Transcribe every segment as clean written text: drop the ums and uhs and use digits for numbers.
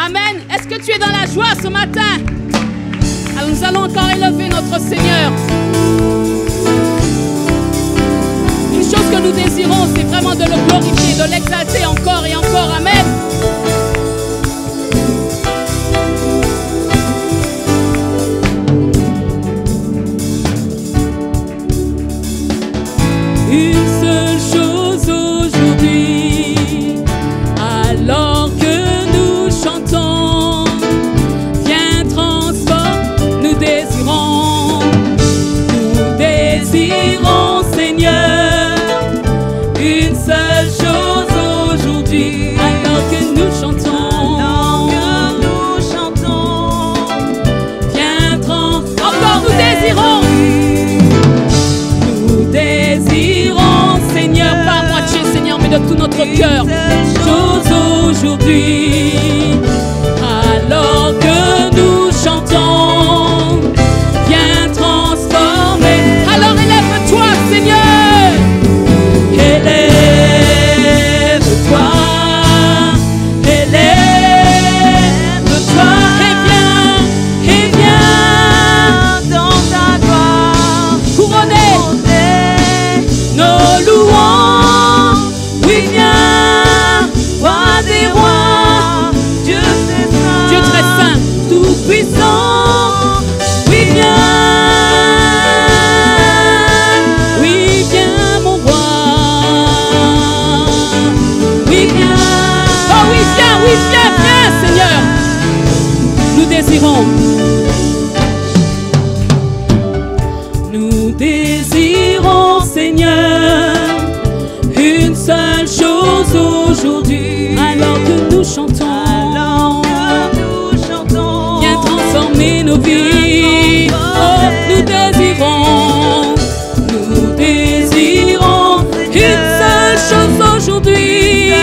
Amen. Est-ce que tu es dans la joie ce matin? Alors nous allons encore élever notre Seigneur. Une chose que nous désirons, c'est vraiment de le glorifier, de l'exalter encore et encore. Amen. Une seule chose aujourd'hui, alors que nous chantons, viens transforme, nous désirons Seigneur, une seule chose aujourd'hui, alors que nous chantons, viens transforme, encore nous désirons. Seigneur, pas à moitié, Seigneur, mais de tout notre cœur. Chose aujourd'hui, alors que nous chantons, viens transformer. Alors élève-toi, Seigneur. Élève-toi, élève-toi, et viens dans ta gloire, couronner nos louanges. Oui, viens, roi des rois, Dieu très saint, tout puissant. Oui, viens mon roi. Oui, viens. Oh oui, viens, Seigneur. Nous désirons, Seigneur, une seule chose aujourd'hui, alors que nous chantons, viens transformer nos vies. Oh, nous désirons une seule chose aujourd'hui,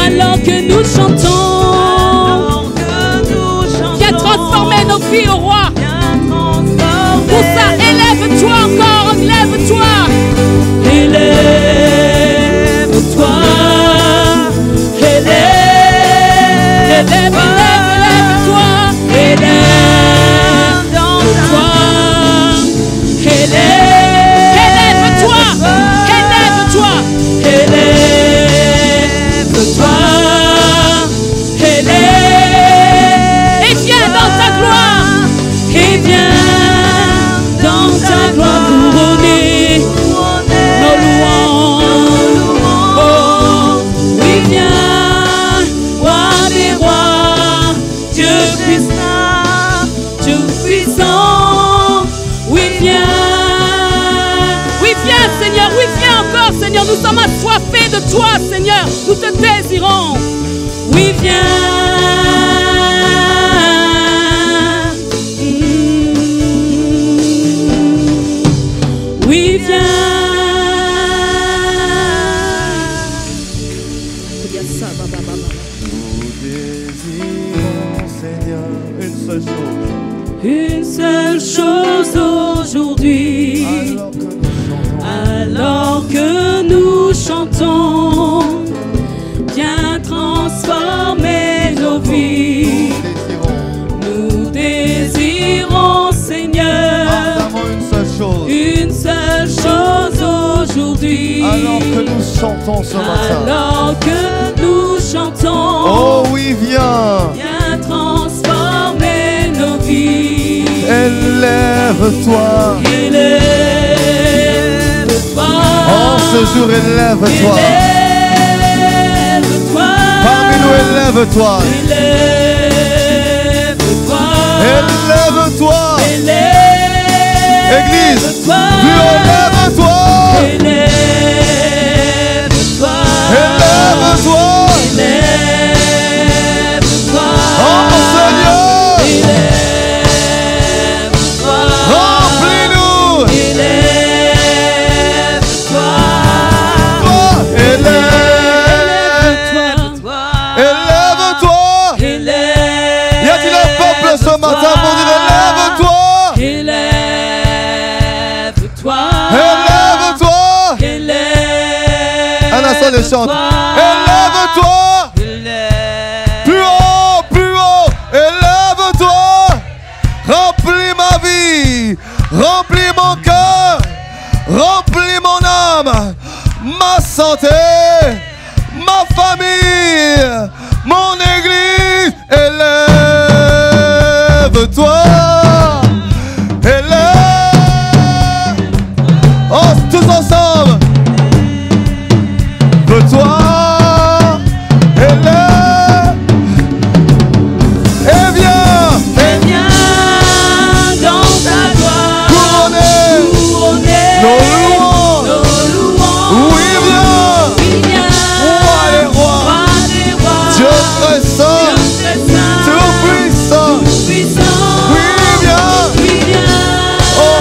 alors que nous chantons, viens transformer nos vies au roi. Pour ça, élève-toi encore, élève-toi. Élève-toi, élève-toi, élève-toi, élève-toi, et viens dans ta gloire, et viens dans ta gloire couronner nos louanges. Oh, oui, viens, roi des rois, Dieu puissant, oui, viens, Seigneur, oui, viens encore, Seigneur, nous sommes assoiffés de toi, Seigneur, nous te désirons, oui, viens. Oui, viens. Nous désirons, Seigneur, une seule chose aujourd'hui, alors que nous chantons, viens transformer nos vies. Nous désirons, Seigneur, une seule chose aujourd'hui, alors que nous chantons ce matin. Alors que nous chantons, oh oui, viens, viens transformer nos vies. Élève-toi, élève-toi. En ce jour, élève-toi. Élève-toi. Parmi nous, élève-toi. Élève-toi. Élève-toi. Église, Élève-toi. plus élève-toi. Élève-toi. Élève-toi. Élève-toi. Oh Seigneur. Élève-toi. Remplis-nous. Élève-toi. Élève-toi. Élève-toi. Y a-t-il un peuple ce matin pour dire élève-toi? Élève-toi. Élève-toi. Élève-toi. Un instant, les chante. Élève-toi. Plus haut. santé, ma famille, mon église. Élève-toi, élève. Oh, tous ensemble. Élève-toi, élève. Et viens dans ta gloire, couronner nos louanges. Oui, viens, roi des rois, Dieu très saint, tout puissant. Oui, viens. Oh,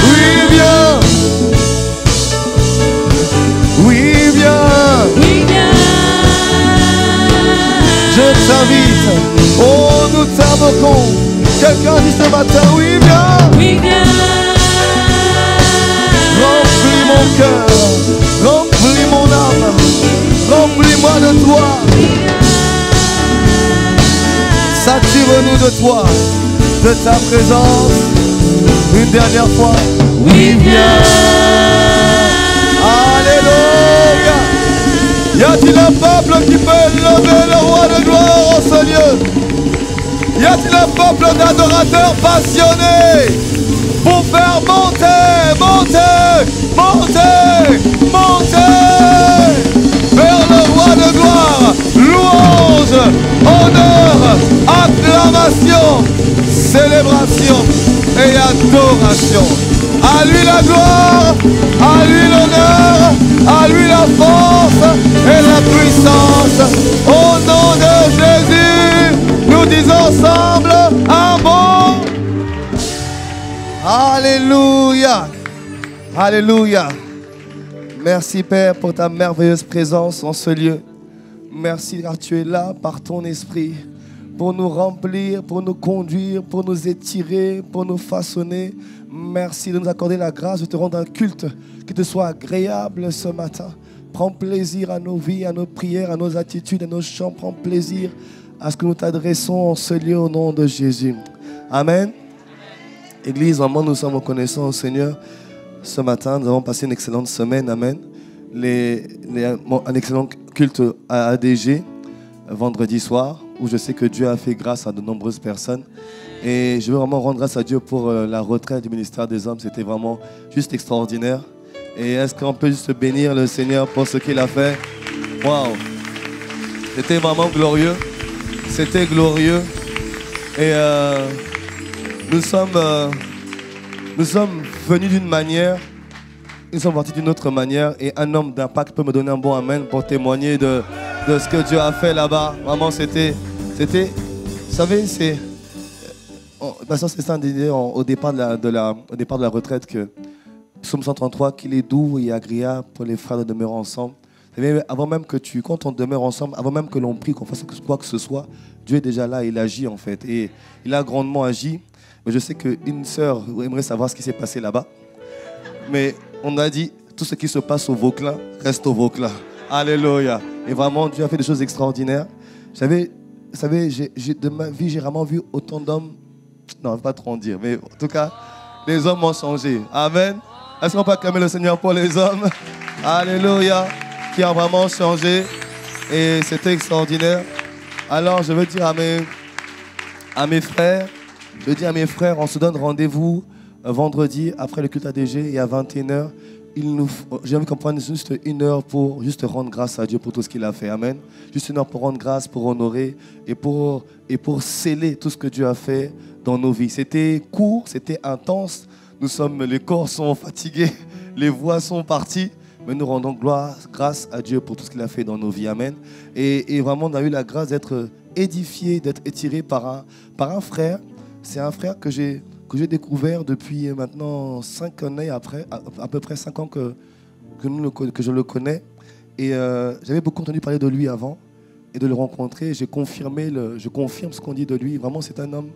oui, viens. Oui, viens. Je t'invite. Oh, nous t'invoquons. Quelqu'un dit ce matin, oui, viens. Remplis mon cœur, remplis mon âme, remplis-moi de toi. Sature-nous de toi, de ta présence. Une dernière fois. Oui, viens. Alléluia. Y a-t-il un peuple qui peut lever le roi de gloire en ce lieu? Y a-t-il un peuple d'adorateurs passionnés pour faire monter, monter, monter, monter vers le roi de gloire? Louange, honneur, acclamation, célébration et adoration. À lui la gloire, à lui l'honneur, à lui la force et la puissance. Au nom de Jésus, nous disons ensemble un bon. Alléluia. Alléluia. Merci Père pour ta merveilleuse présence en ce lieu. Merci car tu es là par ton esprit pour nous remplir, pour nous conduire, pour nous étirer, pour nous façonner. Merci de nous accorder la grâce de te rendre un culte qui te soit agréable ce matin. Prends plaisir à nos vies, à nos prières, à nos attitudes, à nos chants. Prends plaisir à ce que nous t'adressons en ce lieu au nom de Jésus. Amen. Église, vraiment, nous sommes reconnaissants au Seigneur. Ce matin, nous avons passé une excellente semaine. Amen. Un excellent culte à ADG, vendredi soir, où je sais que Dieu a fait grâce à de nombreuses personnes. Et je veux vraiment rendre grâce à Dieu pour la retraite du ministère des hommes. C'était vraiment juste extraordinaire. Et est-ce qu'on peut juste bénir le Seigneur pour ce qu'il a fait? Waouh! C'était vraiment glorieux. C'était glorieux. Et nous sommes venus d'une manière, nous sommes partis d'une autre manière. Et un homme d'impact peut me donner un bon amen pour témoigner de ce que Dieu a fait là-bas. Vraiment, c'était, vous savez, c'est... Pasteur César disait au départ de la retraite que Psaume 133, qu'il est doux et agréable pour les frères de demeurer ensemble. Avant même que quand on demeure ensemble, avant même que l'on prie, qu'on fasse quoi que ce soit, Dieu est déjà là, il agit en fait. Et il a grandement agi. Mais je sais qu'une sœur aimerait savoir ce qui s'est passé là-bas. Mais on a dit, tout ce qui se passe au Vauclin, reste au Vauclin. Alléluia. Et vraiment, Dieu a fait des choses extraordinaires. Vous savez, de ma vie, j'ai vraiment vu autant d'hommes. Non, je ne vais pas trop en dire, mais en tout cas, les hommes ont changé. Amen. Est-ce qu'on peut acclamer le Seigneur pour les hommes? Alléluia. Qui ont vraiment changé. Et c'était extraordinaire. Alors, je veux dire à mes frères, on se donne rendez-vous vendredi après le culte ADG et à 21h. J'ai envie qu'on prenne juste 1 heure pour juste rendre grâce à Dieu pour tout ce qu'il a fait. Amen. Juste 1 heure pour rendre grâce, pour honorer et pour sceller tout ce que Dieu a fait dans nos vies. C'était court, c'était intense. Les corps sont fatigués, les voix sont parties. Mais nous rendons grâce à Dieu pour tout ce qu'il a fait dans nos vies. Amen. Et vraiment, on a eu la grâce d'être édifié, d'être étiré par un frère. C'est un frère que j'ai découvert depuis maintenant 5 années après, à peu près 5 ans que je le connais. Et j'avais beaucoup entendu parler de lui avant. Et de le rencontrer, je confirme ce qu'on dit de lui. Vraiment, c'est un homme.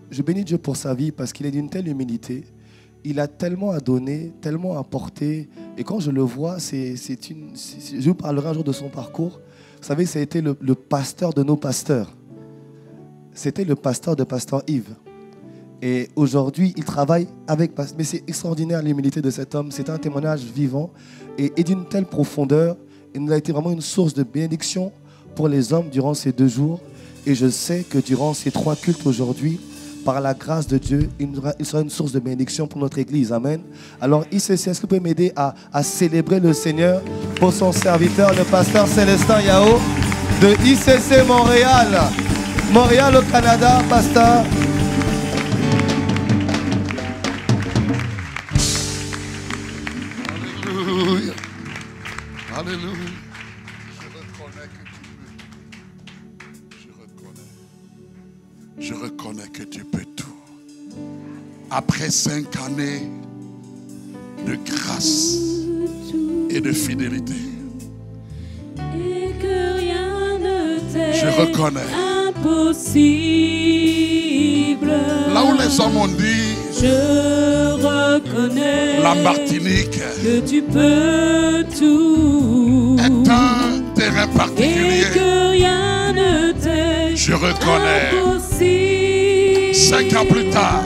Je bénis Dieu pour sa vie parce qu'il est d'une telle humilité. Il a tellement à donner, tellement à porter. Et quand je le vois, je vous parlerai un jour de son parcours. Vous savez, ça a été le pasteur de nos pasteurs. C'était le pasteur de Pasteur Yves. Et aujourd'hui, il travaille avec... Mais c'est extraordinaire l'humilité de cet homme. C'est un témoignage vivant et d'une telle profondeur. Il nous a été vraiment une source de bénédiction pour les hommes durant ces 2 jours. Et je sais que durant ces 3 cultes aujourd'hui, par la grâce de Dieu, il sera une source de bénédiction pour notre Église. Amen. Alors, ICC, est-ce que vous pouvez m'aider à célébrer le Seigneur pour son serviteur, le pasteur Célestin Yao de ICC Montréal. Montréal au Canada, pasteur. Alléluia. Alléluia. Je reconnais que tu peux tout. Après 5 années de grâce et de fidélité, et que rien ne t'est je reconnais. Impossible. Là où les hommes ont dit, je reconnais la Martinique que tu peux tout. est un terrain Et particulier. que rien ne t'est Je reconnais. impossible. 5 ans plus tard,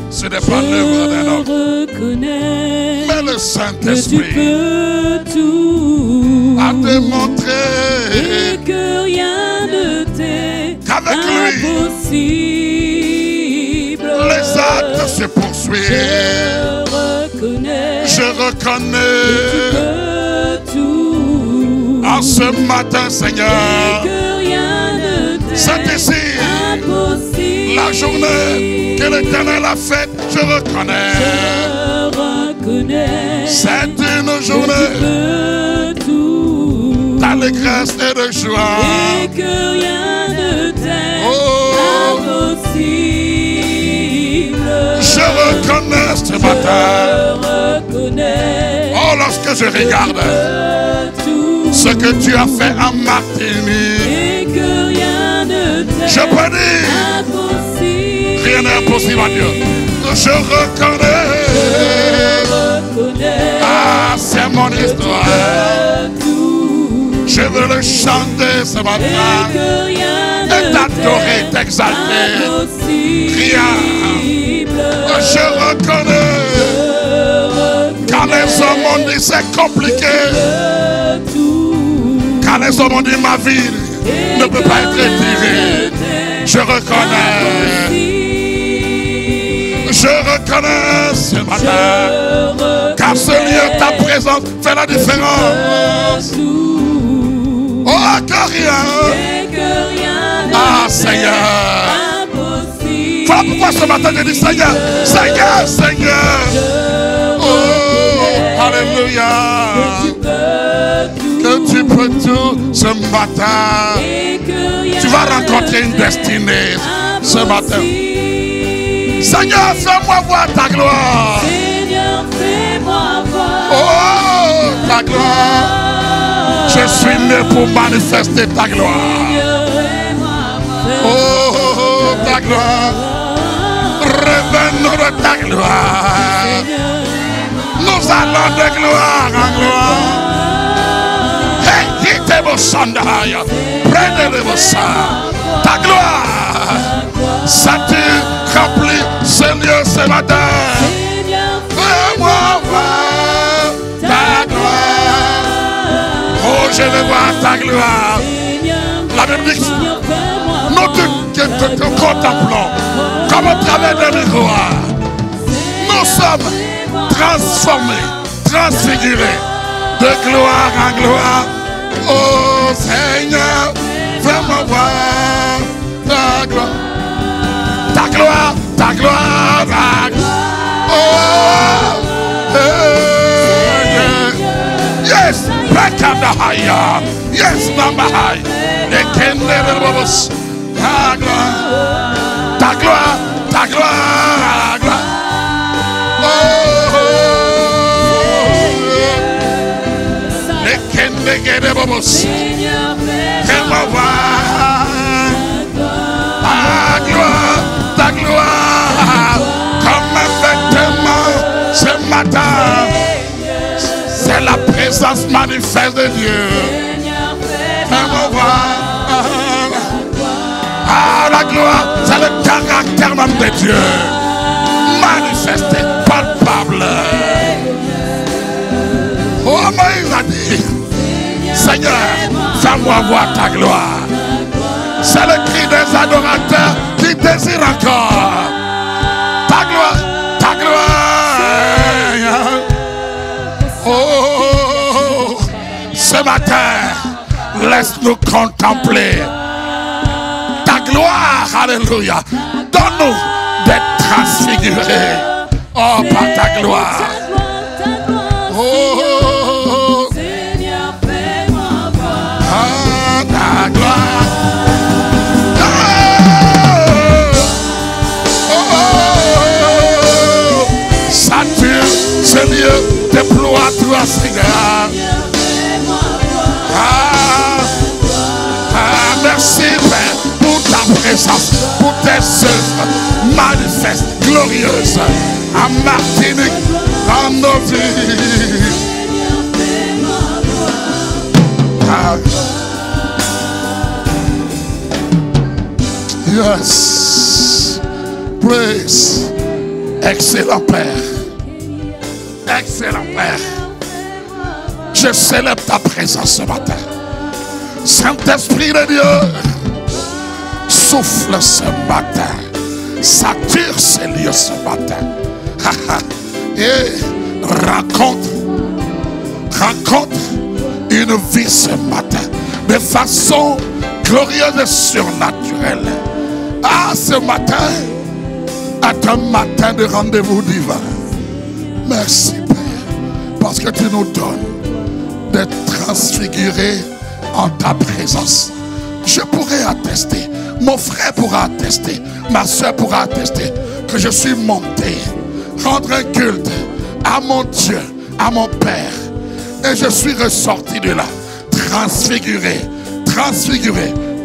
ce n'est pas l'œuvre d'un homme, je reconnais mais le que tu Saint-Esprit peux tout. a démontré Et que rien ne t'est qu'avec lui, impossible. les actes se poursuivent. Je reconnais. Que tu peux tout. En ce matin, Seigneur, Et que rien ne t'est c'est ici impossible. la journée que l'Éternel a faite. Je reconnais. Je reconnais. C'est une Que journée tu peux tout. d'allégresse et de joie. Et que rien ne t'est Oh, impossible. je reconnais ce matin. Je reconnais. Oh, lorsque je regarde ce que tu as fait en Martinique, Et que rien ne t'est je peux dire, impossible. rien n'est impossible à Dieu. Je reconnais. Ah, c'est mon histoire. Je veux le chanter ce matin et t'adorer, t'exalter. Rien. Je reconnais. Quand les hommes ont dit c'est compliqué, quand les hommes ont dit ma vie ne peut pas être tirée, je reconnais. Je reconnais ce matin, car ce lieu, ta présence fait la différence. Oh, que rien. Ah, Seigneur. Voilà pourquoi ce matin je dis Seigneur, Seigneur, Seigneur. Oh, alléluia. Que tu peux tout ce matin. Tu vas rencontrer une destinée ce matin. Seigneur, fais-moi voir ta gloire. Oh, ta gloire. Je suis né pour manifester ta gloire. Oh, ta gloire. Revenons de ta gloire. Nous allons de gloire en gloire. Hey, quittez vos sandales. Prenez vos sangs. Ta gloire. Ça te remplit ce lieu ce matin. Fais-moi voir ta gloire. Oh, je veux voir ta gloire. La Bible dit, nous te contemplons comme au travers d'un miroir. Nous sommes transformés, transfigurés de gloire en gloire. Oh Seigneur, fais-moi voir ta gloire. Ta gloire, ta gloire, ta gloire. Oh, yes, Brekandahaya. Yes, Nambahai. Les Kenderebos. Ta gloire, ta gloire, ta gloire, ta gloire. Oh, les Kenderebos. Fais-moi voir ta gloire, comme un vêtement ce matin. C'est la présence manifeste de Dieu. Fais-moi voir. Ah, la gloire, c'est le caractère même de de Dieu manifesté, palpable. Oh, Moïse a dit, Seigneur, fais-moi voir ta gloire. C'est le cri des adorateurs qui désirent encore ta gloire, ta gloire. Oh, ce matin, laisse-nous contempler ta gloire. Alléluia. Donne-nous d'être transfigurés. Oh, par ta gloire. Oh, Seigneur, fais-moi voir ta gloire. Ce lieu, déploie-toi, Seigneur. Merci, Père, pour ta présence, pour tes œuvres manifestes, glorieuses, à Martinique, dans nos vies. Yes. Praise. Excellent Père. Excellent Père. Je célèbre ta présence ce matin. Saint-Esprit de Dieu, souffle ce matin. Sature ces lieux ce matin. Et raconte une vie ce matin de façon glorieuse et surnaturelle. Ah, ce matin est un matin de rendez-vous divin. Merci Père, parce que tu nous donnes d'être transfigurés en ta présence. Je pourrais attester, mon frère pourra attester, ma soeur pourra attester que je suis monté rendre un culte à mon Dieu, à mon Père, et je suis ressorti de là transfiguré,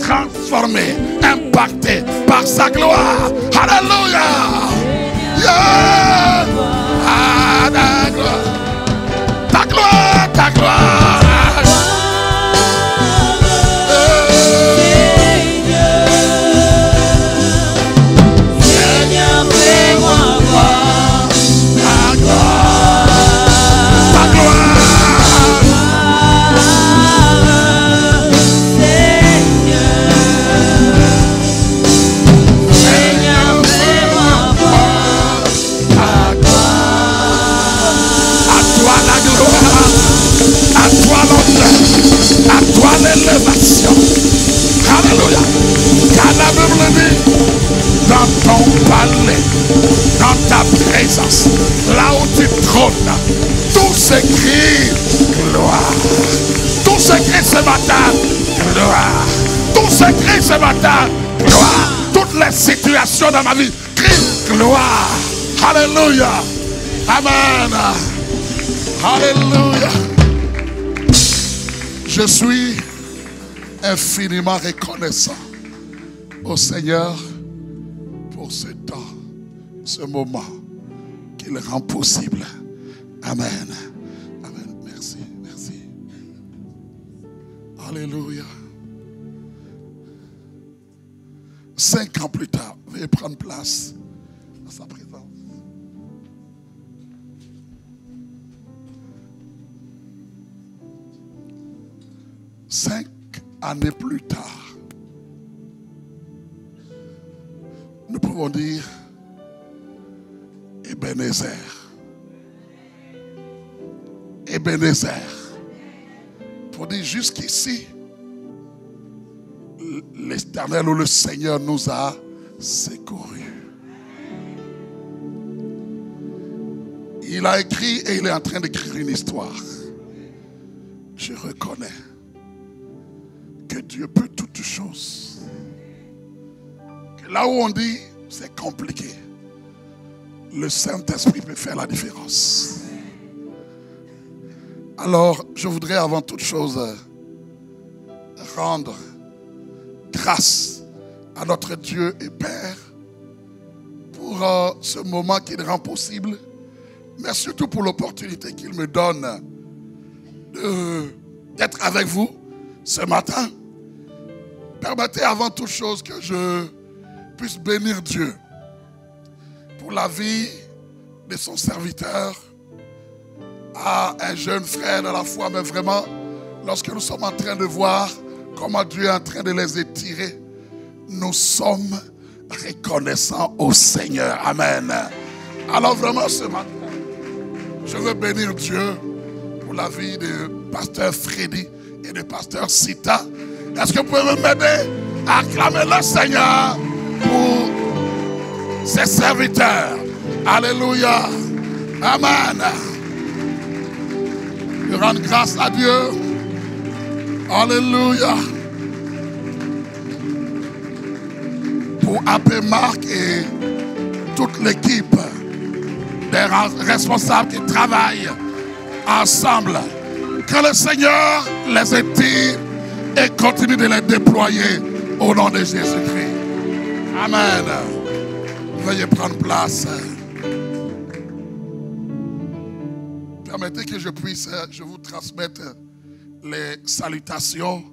transformé, impacté par sa gloire. Alléluia. Yeah. Ah, ta gloire, ta gloire, ta gloire. Seigneur, fais-moi voir ta gloire, ta gloire. À toi l'élévation. Alléluia. Car la Bible dit, dans ton palais, dans ta présence, là où tu trônes, tout s'écrit gloire. Tout s'écrit ce matin, gloire. Tout s'écrit ce matin, gloire. Toutes les situations dans ma vie crient gloire. Alléluia. Amen. Alléluia. Je suis infiniment reconnaissant au Seigneur pour ce temps, ce moment qu'il rend possible. Amen. Amen. Merci. Merci. Alléluia. 5 ans plus tard, veuillez prendre place à sa présence. 5 années plus tard, nous pouvons dire Ebenezer. Ebenezer. Pour dire jusqu'ici, l'Éternel ou le Seigneur nous a secourus. Il a écrit et il est en train d'écrire une histoire. Je reconnais que Dieu peut toutes choses. Que là où on dit c'est compliqué, le Saint-Esprit peut faire la différence. Alors, je voudrais avant toute chose rendre grâce à notre Dieu et Père pour ce moment qu'il rend possible, mais surtout pour l'opportunité qu'il me donne d'être avec vous ce matin. Permettez avant toute chose que je puisse bénir Dieu pour la vie de son serviteur, à un jeune frère de la foi, mais vraiment, lorsque nous sommes en train de voir comment Dieu est en train de les étirer, nous sommes reconnaissants au Seigneur. Amen. Alors vraiment ce matin, je veux bénir Dieu pour la vie de pasteur Freddy et de pasteur Sita. Est-ce que vous pouvez m'aider à acclamer le Seigneur pour ses serviteurs? Alléluia. Amen. Je rends grâce à Dieu. Alléluia. Pour AP Marc et toute l'équipe des responsables qui travaillent ensemble. Que le Seigneur les étire et continue de les déployer au nom de Jésus-Christ. Amen. Veuillez prendre place. Permettez que je vous transmette les salutations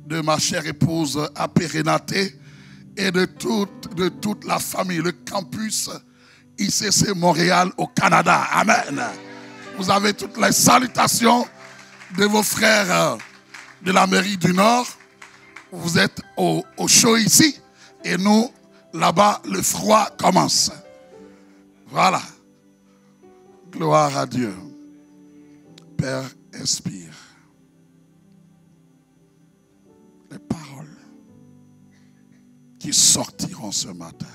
de ma chère épouse AP Renate et de toute la famille, le campus ICC Montréal au Canada. Amen. Vous avez toutes les salutations de vos frères de l'Amérique du Nord. Vous êtes au chaud ici et nous, là-bas, le froid commence. Voilà. Gloire à Dieu. Père, inspire les paroles qui sortiront ce matin.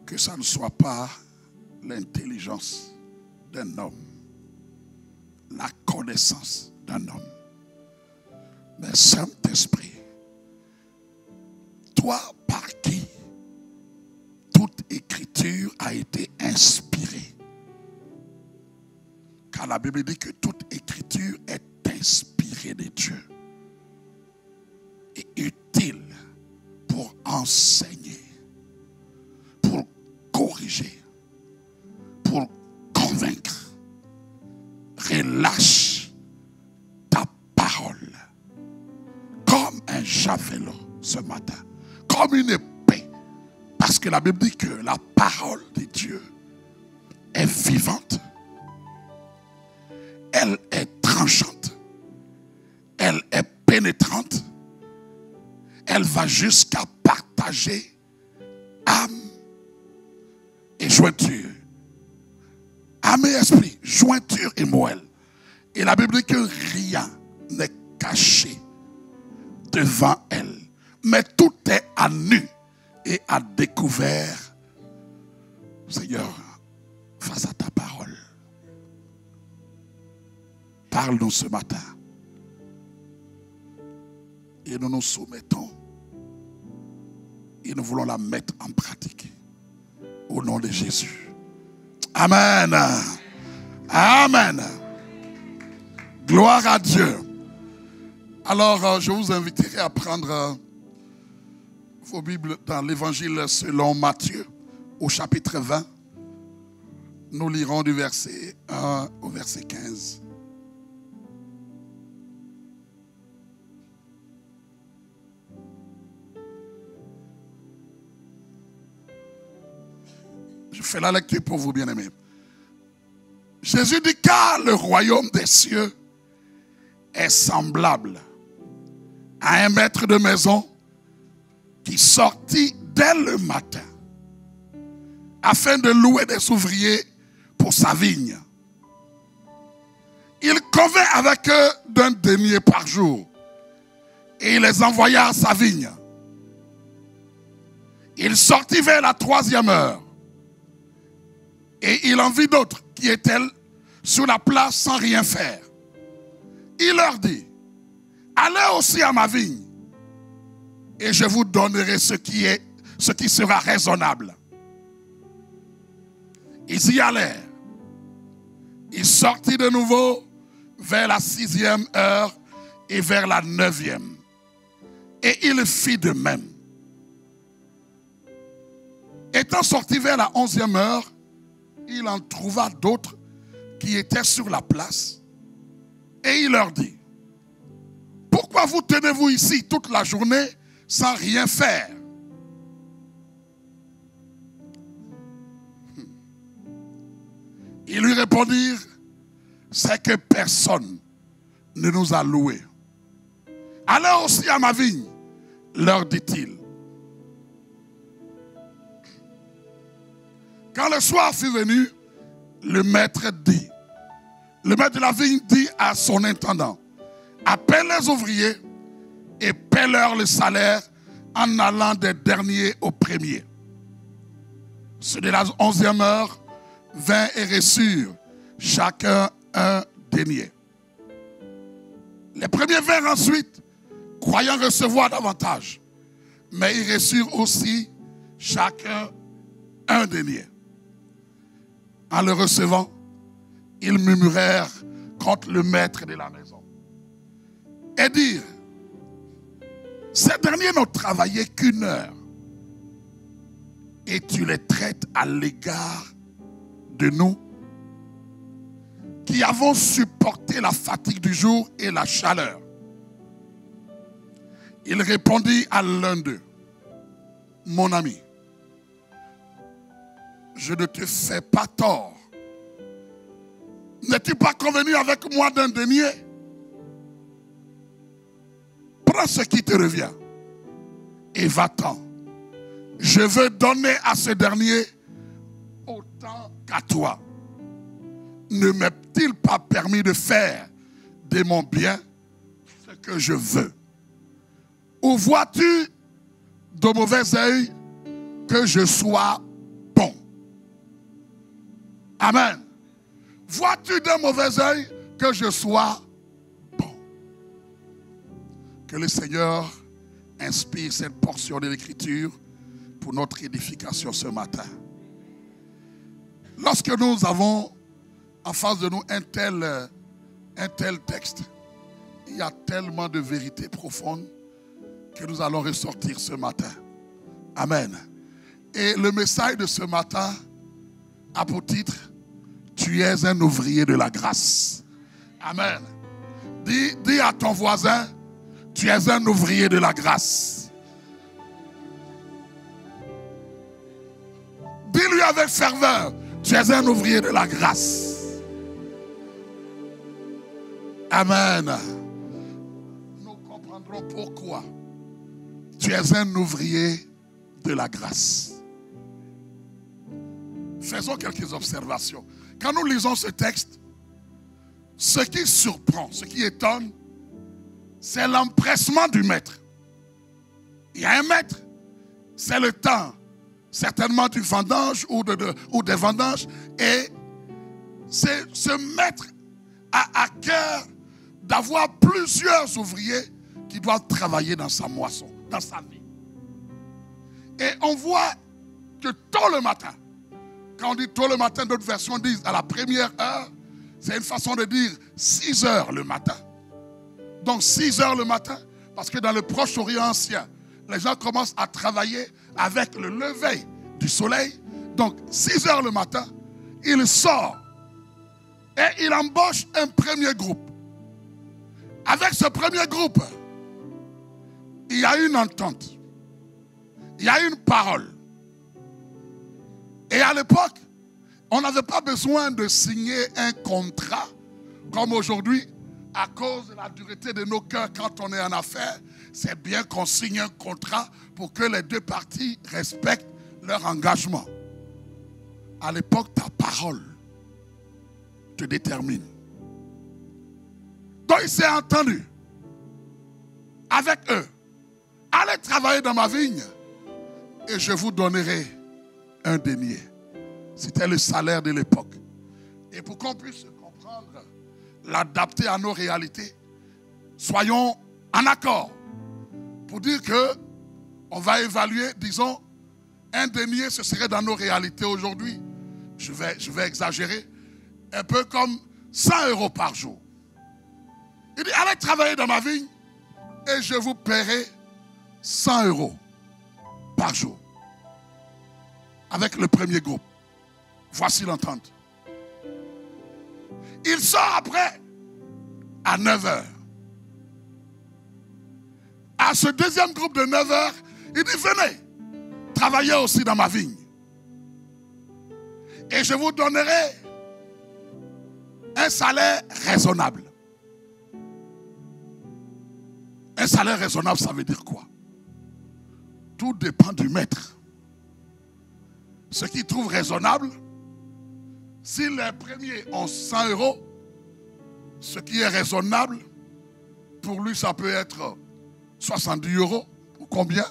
Que ça ne soit pas l'intelligence d'un homme, la connaissance d'un homme, mais Saint-Esprit, toi par qui toute écriture a été inspirée. Car la Bible dit que toute écriture est inspirée de Dieu et utile pour enseigner, pour corriger, pour convaincre. Relâche ta parole comme un javelot ce matin, comme une épée. Parce que la Bible dit que la parole de Dieu est vivante. Elle est tranchante. Elle est pénétrante. Elle va jusqu'à partager âme et jointure. Âme et esprit, jointure et moelle. Et la Bible dit que rien n'est caché devant elle. Mais tout est à nu et à découvert. Seigneur, face à ta parole, parle-nous ce matin. Et nous nous soumettons. Et nous voulons la mettre en pratique. Au nom de Jésus. Amen. Amen. Gloire à Dieu. Alors, je vous inviterai à prendre vos Bibles dans l'évangile selon Matthieu, au chapitre 20. Nous lirons du verset 1 au verset 15. Je fais la lecture pour vous, bien-aimés. Jésus dit, car le royaume des cieux est semblable à un maître de maison qui sortit dès le matin afin de louer des ouvriers pour sa vigne. Il convint avec eux d'un denier par jour et il les envoya à sa vigne. Il sortit vers la 3e heure. Et il en vit d'autres qui étaient sur la place sans rien faire. Il leur dit, allez aussi à ma vigne et je vous donnerai ce qui sera raisonnable. Ils y allèrent. Il sortit de nouveau vers la 6e heure et vers la 9e. Et il fit de même. Étant sorti vers la 11e heure, il en trouva d'autres qui étaient sur la place. Et il leur dit, pourquoi vous tenez-vous ici toute la journée sans rien faire? lui répondirent, c'est que personne ne nous a loués. Allez aussi à ma vigne, leur dit-il. Quand le soir fut venu, le maître de la vigne dit à son intendant, appelle les ouvriers et paie-leur le salaire en allant des derniers aux premiers. Ceux de la 11e heure vinrent et reçurent chacun un denier. Les premiers vinrent ensuite, croyant recevoir davantage, mais ils reçurent aussi chacun un denier. En le recevant, ils murmurèrent contre le maître de la maison et dirent, ces derniers n'ont travaillé qu'1 heure et tu les traites à l'égard de nous qui avons supporté la fatigue du jour et la chaleur. Il répondit à l'un d'eux, mon ami, je ne te fais pas tort. N'es-tu pas convenu avec moi d'un denier? Prends ce qui te revient et va-t'en. Je veux donner à ce dernier autant qu'à toi. Ne m'est-il pas permis de faire de mon bien ce que je veux? Ou vois-tu de mauvais œil que je sois bon? Amen. Vois-tu d'un mauvais œil que je sois bon? Que le Seigneur inspire cette portion de l'Écriture pour notre édification ce matin. Lorsque nous avons en face de nous un tel texte, il y a tellement de vérités profondes que nous allons ressortir ce matin. Amen. Et le message de ce matin a pour titre, tu es un ouvrier de la grâce. Amen. Dis à ton voisin, tu es un ouvrier de la grâce. Dis-lui avec ferveur, tu es un ouvrier de la grâce. Amen. Nous comprendrons pourquoi tu es un ouvrier de la grâce. Faisons quelques observations. Quand nous lisons ce texte, ce qui surprend, ce qui étonne, c'est l'empressement du maître. Il y a un maître, c'est le temps, certainement du vendange ou des vendanges, et c'est ce maître a à cœur d'avoir plusieurs ouvriers qui doivent travailler dans sa moisson, dans sa vie. Et on voit que tôt le matin, quand on dit tôt le matin, d'autres versions disent à la première heure, c'est une façon de dire 6 heures le matin. Donc 6 heures le matin, parce que dans le Proche-Orient ancien, les gens commencent à travailler avec le lever du soleil. Donc 6 heures le matin, il sort et il embauche un premier groupe. Avec ce premier groupe, il y a une entente, il y a une parole. Et à l'époque, on n'avait pas besoin de signer un contrat comme aujourd'hui. À cause de la dureté de nos cœurs quand on est en affaires, c'est bien qu'on signe un contrat pour que les deux parties respectent leur engagement. À l'époque, ta parole te détermine. Donc il s'est entendu avec eux. Allez travailler dans ma vigne et je vous donnerai un denier. C'était le salaire de l'époque. Et pour qu'on puisse comprendre, l'adapter à nos réalités, soyons en accord pour dire que on va évaluer, disons, un denier, ce serait dans nos réalités aujourd'hui, je vais exagérer, un peu comme 100 € par jour. Il dit, allez travailler dans ma vigne et je vous paierai 100 € par jour. Avec le premier groupe. Voici l'entente. Il sort après à 9 h. À ce deuxième groupe de 9 h, il dit, venez, travaillez aussi dans ma vigne. Et je vous donnerai Un salaire raisonnable. Un salaire raisonnable, ça veut dire quoi? Tout dépend du maître. Ce qu'il trouve raisonnable, si les premiers ont 100 euros, ce qui est raisonnable, pour lui, ça peut être 70 euros, ou combien?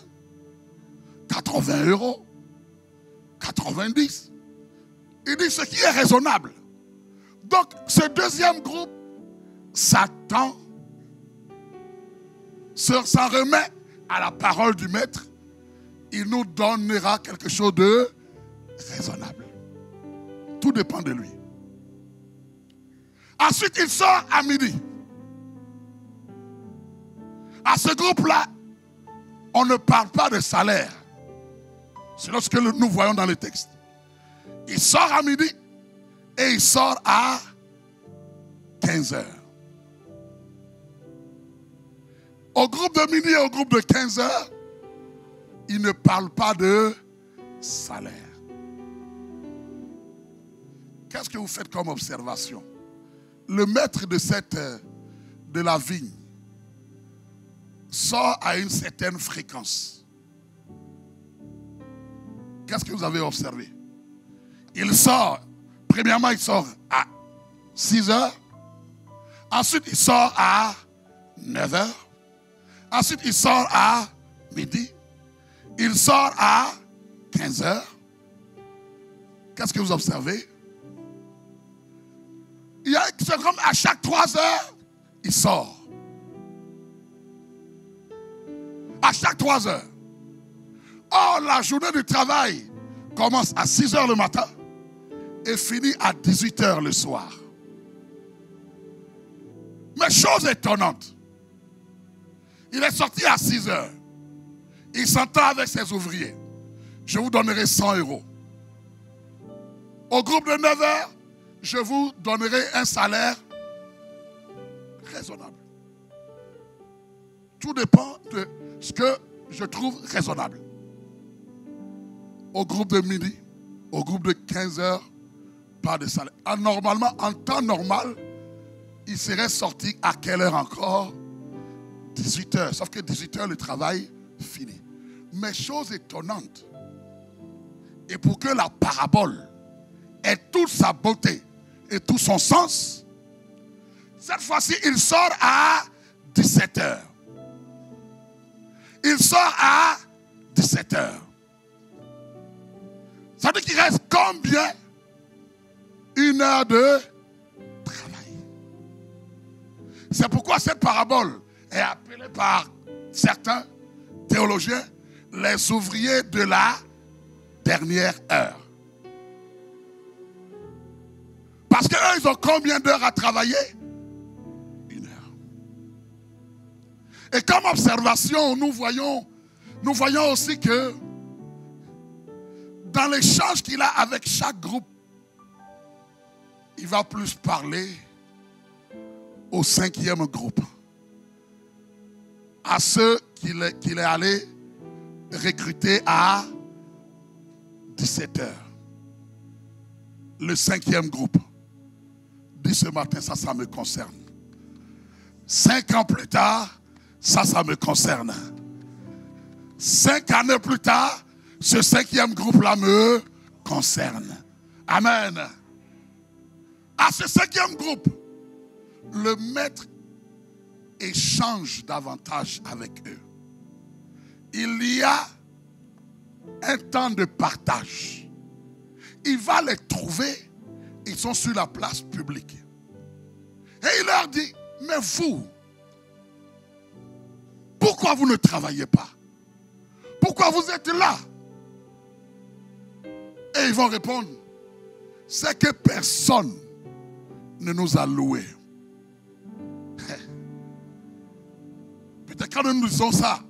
80 euros, 90. Il dit ce qui est raisonnable. Donc, ce deuxième groupe s'attend, s'en remet à la parole du maître. Il nous donnera quelque chose de raisonnable. Tout dépend de lui. Ensuite, il sort à midi. À ce groupe-là, on ne parle pas de salaire. C'est ce que nous voyons dans le texte. Il sort à midi et il sort à 15 heures. Au groupe de midi et au groupe de 15 heures, il ne parle pas de salaire. Qu'est-ce que vous faites comme observation? Le maître de la vigne sort à une certaine fréquence. Qu'est-ce que vous avez observé? Il sort, premièrement il sort à 6 heures, ensuite il sort à 9 heures, ensuite il sort à midi, il sort à 15 heures. Qu'est-ce que vous observez? C'est comme à chaque 3 heures, il sort. À chaque 3 heures. Or, la journée du travail commence à 6 heures le matin et finit à 18 heures le soir. Mais chose étonnante, il est sorti à 6 heures. Il s'entend avec ses ouvriers. Je vous donnerai 100 euros. Au groupe de 9 heures, je vous donnerai un salaire raisonnable. Tout dépend de ce que je trouve raisonnable. Au groupe de midi, au groupe de 15 heures, pas de salaire. Normalement, en temps normal, il serait sorti à quelle heure encore? 18 heures. Sauf que 18 heures, le travail finit. Mais chose étonnante, et pour que la parabole ait toute sa beauté et tout son sens, cette fois-ci, il sort à 17 heures. Il sort à 17 heures. Ça veut dire qu'il reste combien? 1 heure de travail. C'est pourquoi cette parabole est appelée par certains théologiens les ouvriers de la dernière heure. Parce qu'eux, ils ont combien d'heures à travailler? 1 heure. Et comme observation, nous voyons aussi que dans l'échange qu'il a avec chaque groupe, il va plus parler au 5e groupe, à ceux qu'il est allé recruter à 17 heures. Le 5e groupe dit ce matin, ça me concerne. 5 ans plus tard, ça me concerne. 5 années plus tard, ce 5e groupe-là me concerne. Amen. À ce 5e groupe, le maître échange davantage avec eux. Il y a un temps de partage. Il va les trouver. Ils sont sur la place publique. Et il leur dit, mais vous, pourquoi vous ne travaillez pas? Pourquoi vous êtes là? Et ils vont répondre, c'est que personne ne nous a loués. Peut-être quand nous disons ça,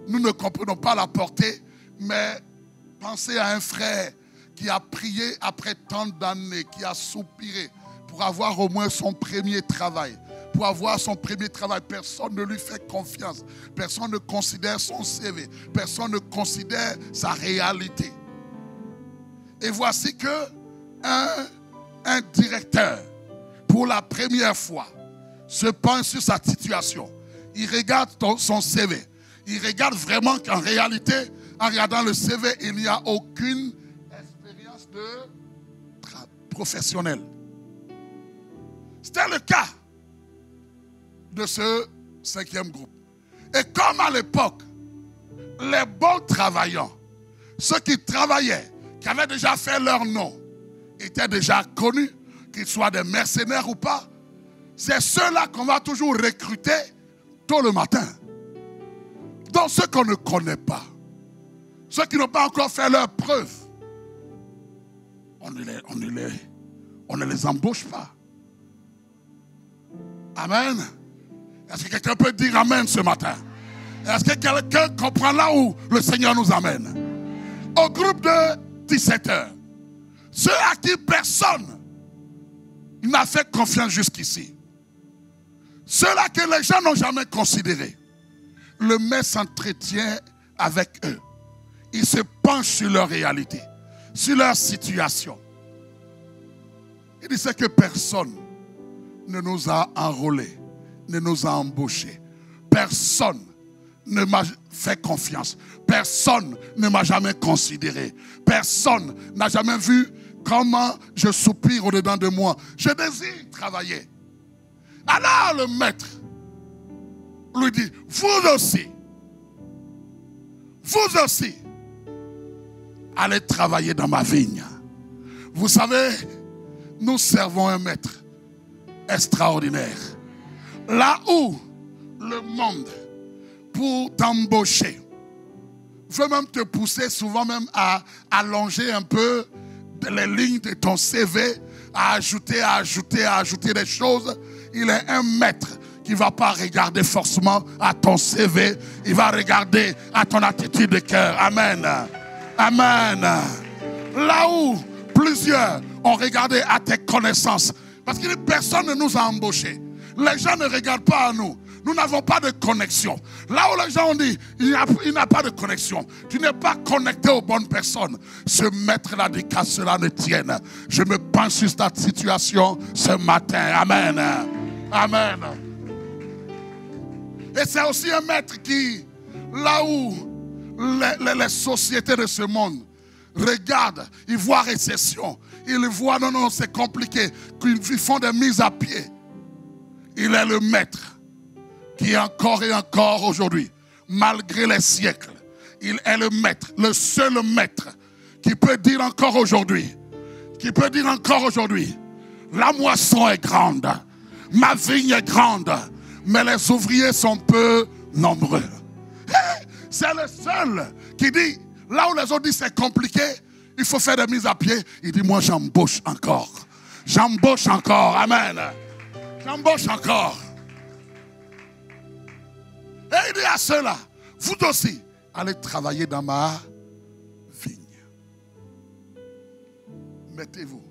nous ne comprenons pas la portée, mais pensez à un frère qui a prié après tant d'années, qui a soupiré pour avoir au moins son premier travail. Pour avoir son premier travail, personne ne lui fait confiance. Personne ne considère son CV. Personne ne considère sa réalité. Et voici que un directeur pour la première fois, se penche sur sa situation, il regarde son CV, il regarde vraiment qu'en réalité, en regardant le CV, il n'y a aucune expérience professionnelle. C'était le cas de ce 5e groupe. Et comme à l'époque, les bons travaillants, ceux qui travaillaient, qui avaient déjà fait leur nom, étaient déjà connus, qu'ils soient des mercenaires ou pas, c'est ceux-là qu'on va toujours recruter tôt le matin. Donc ceux qu'on ne connaît pas, ceux qui n'ont pas encore fait leur preuve, on ne les embauche pas. Amen. Est-ce que quelqu'un peut dire amen ce matin? Est-ce que quelqu'un comprend là où le Seigneur nous amène? Au groupe de 17 heures, ceux à qui personne n'a fait confiance jusqu'ici, ceux-là que les gens n'ont jamais considérés, le maître s'entretient avec eux. Il se penche sur leur réalité, sur leur situation. Il dit c'est que personne ne nous a enrôlés, ne nous a embauchés. Personne ne m'a fait confiance. Personne ne m'a jamais considéré. Personne n'a jamais vu comment je soupire au-dedans de moi. Je désire travailler. Alors le maître lui dit, vous aussi, allez travailler dans ma vigne. Vous savez, nous servons un maître extraordinaire. Là où le monde, pour t'embaucher, veut même te pousser souvent même à allonger un peu les lignes de ton CV, à ajouter des choses. Il est un maître qui ne va pas regarder forcément à ton CV, il va regarder à ton attitude de cœur. Amen. Amen. Là où plusieurs ont regardé à tes connaissances, parce que personne ne nous a embauchés. Les gens ne regardent pas à nous. Nous n'avons pas de connexion. Là où les gens ont dit, il n'a pas de connexion. Tu n'es pas connecté aux bonnes personnes. Ce maître-là dit qu'à cela ne tienne. Je me penche sur ta situation ce matin. Amen. Amen. Et c'est aussi un maître qui, là où les sociétés de ce monde regardent, ils voient récession. Ils voient, non, c'est compliqué. Ils font des mises à pied. Il est le maître qui encore et encore aujourd'hui, malgré les siècles, il est le maître, le seul maître qui peut dire encore aujourd'hui, la moisson est grande, ma vigne est grande, mais les ouvriers sont peu nombreux. C'est le seul qui dit, là où les autres disent c'est compliqué, il faut faire des mises à pied, il dit moi j'embauche encore. J'embauche encore, amen. J'embauche encore. Et il dit à ceux-là, vous aussi, allez travailler dans ma vigne. Mettez-vous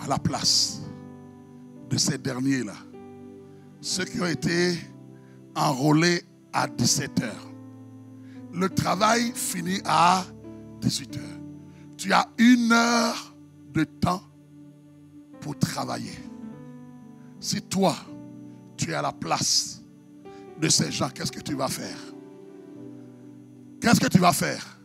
à la place de ces derniers-là. Ceux qui ont été enrôlés à 17 heures. Le travail finit à 18 heures. Tu as 1 heure de temps pour travailler. Si toi, tu es à la place de ces gens, qu'est-ce que tu vas faire? Qu'est-ce que tu vas faire?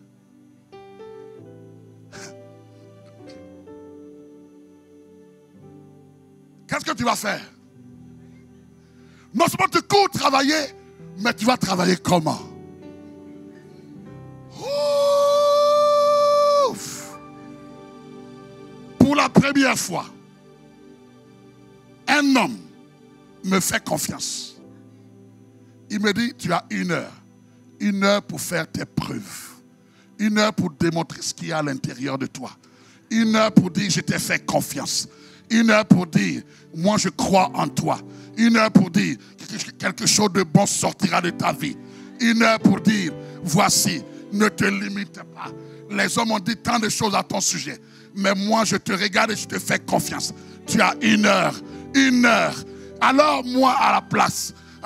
Qu'est-ce que tu vas faire? Non seulement tu cours travailler, mais tu vas travailler comment? Ouf! Pour la première fois, un homme me fait confiance. Il me dit, tu as 1 heure. 1 heure pour faire tes preuves. 1 heure pour démontrer ce qu'il y a à l'intérieur de toi. 1 heure pour dire, je t'ai fait confiance. 1 heure pour dire, moi je crois en toi. 1 heure pour dire, quelque chose de bon sortira de ta vie. 1 heure pour dire, voici, ne te limite pas. Les hommes ont dit tant de choses à ton sujet. Mais moi je te regarde et je te fais confiance. Tu as 1 heure. 1 heure. Alors moi à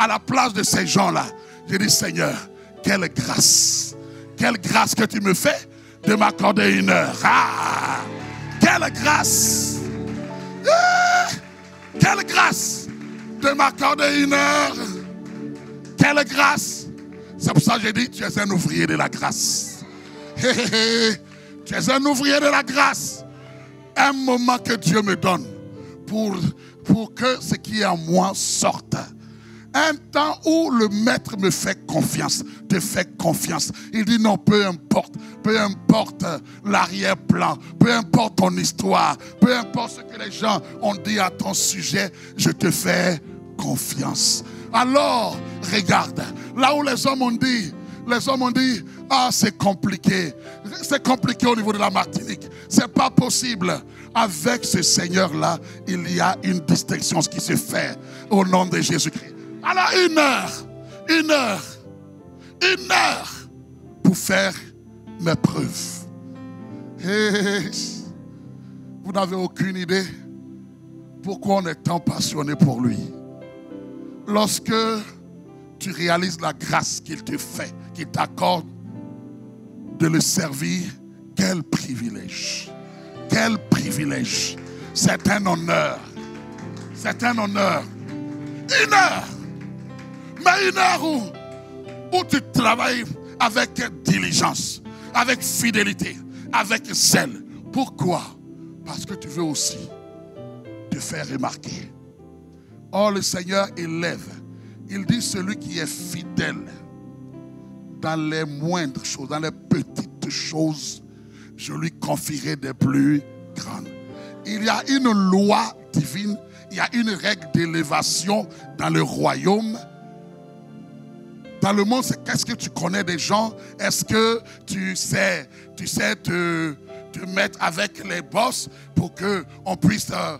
la place de ces gens-là, je dis Seigneur, quelle grâce que tu me fais de m'accorder 1 heure. Ah, quelle grâce. Quelle grâce de m'accorder 1 heure. Quelle grâce. C'est pour ça que j'ai dit, tu es un ouvrier de la grâce. Tu es un ouvrier de la grâce. Un moment que Dieu me donne pour que ce qui est en moi sorte. Un temps où le maître me fait confiance, te fait confiance. Il dit non, peu importe l'arrière-plan, peu importe ton histoire, peu importe ce que les gens ont dit à ton sujet, je te fais confiance. Alors, regarde, là où les hommes ont dit, ah c'est compliqué au niveau de la Martinique, c'est pas possible. Avec ce Seigneur-là, il y a une distinction qui se fait au nom de Jésus-Christ. Alors 1 heure pour faire mes preuves. Et vous n'avez aucune idée pourquoi on est tant passionné pour lui. Lorsque tu réalises la grâce qu'il te fait, qu'il t'accorde de le servir, quel privilège. Quel privilège. C'est un honneur. C'est un honneur. 1 heure. Mais 1 heure où tu travailles avec diligence, avec fidélité, avec zèle. Pourquoi? Parce que tu veux aussi te faire remarquer. Oh, le Seigneur élève. Il dit celui qui est fidèle dans les moindres choses, dans les petites choses, je lui confierai des plus grandes. Il y a une loi divine, il y a une règle d'élévation dans le royaume. Dans le monde, c'est qu'est-ce que tu connais des gens? Est-ce que tu sais te mettre avec les boss pour qu'on puisse te